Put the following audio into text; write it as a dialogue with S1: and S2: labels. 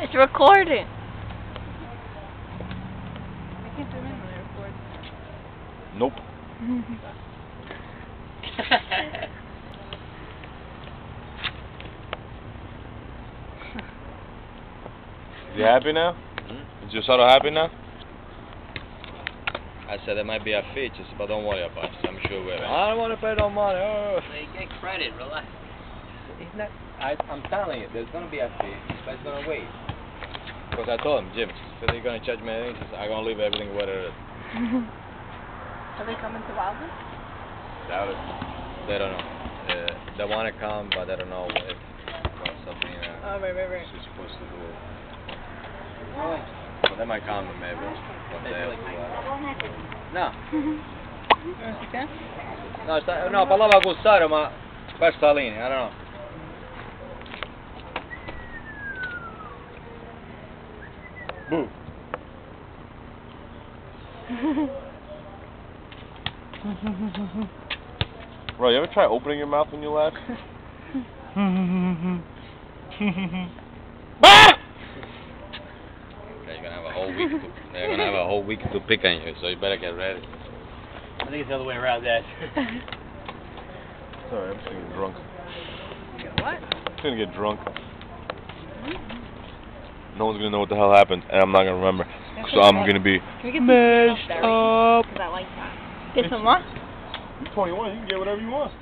S1: It's recording.
S2: I can't zoom in when I record.
S3: Nope. Is you happy now? Is your Soto happy now?
S4: I said it might be a feature, but don't worry about it. I'm sure we're.
S3: I don't want to pay no money. Oh.
S4: They get credit, relax.
S5: It's not. I'm telling you, there's gonna be a fee, but it's gonna wait.
S4: Because I told him, Jim, so they're gonna charge me anything. I'm gonna leave everything where it is.
S2: Are they coming to Wildwood?
S4: Doubt it. They don't know. They want to come, but they don't know if something
S2: Oh, right.
S4: she's supposed to do. So they might come maybe one day.
S5: No.
S2: Okay.
S5: No, parlava con Saro, ma questa la linea, I don't know.
S3: Boo. Bro, you ever try opening your mouth when you laugh?
S4: They're gonna have a whole week. They're gonna have a whole week to pick on you, so you better get ready.
S5: I think it's the other way around, Dad.
S3: Sorry, I'm just gonna get drunk.
S2: What?
S3: I'm just gonna get drunk. No one's gonna know what the hell happened, and I'm not gonna remember. So I'm gonna be
S2: Can we get
S3: messed
S2: some
S3: up.
S2: Because I like that. Get some what?
S3: You're 21. You can get whatever you want.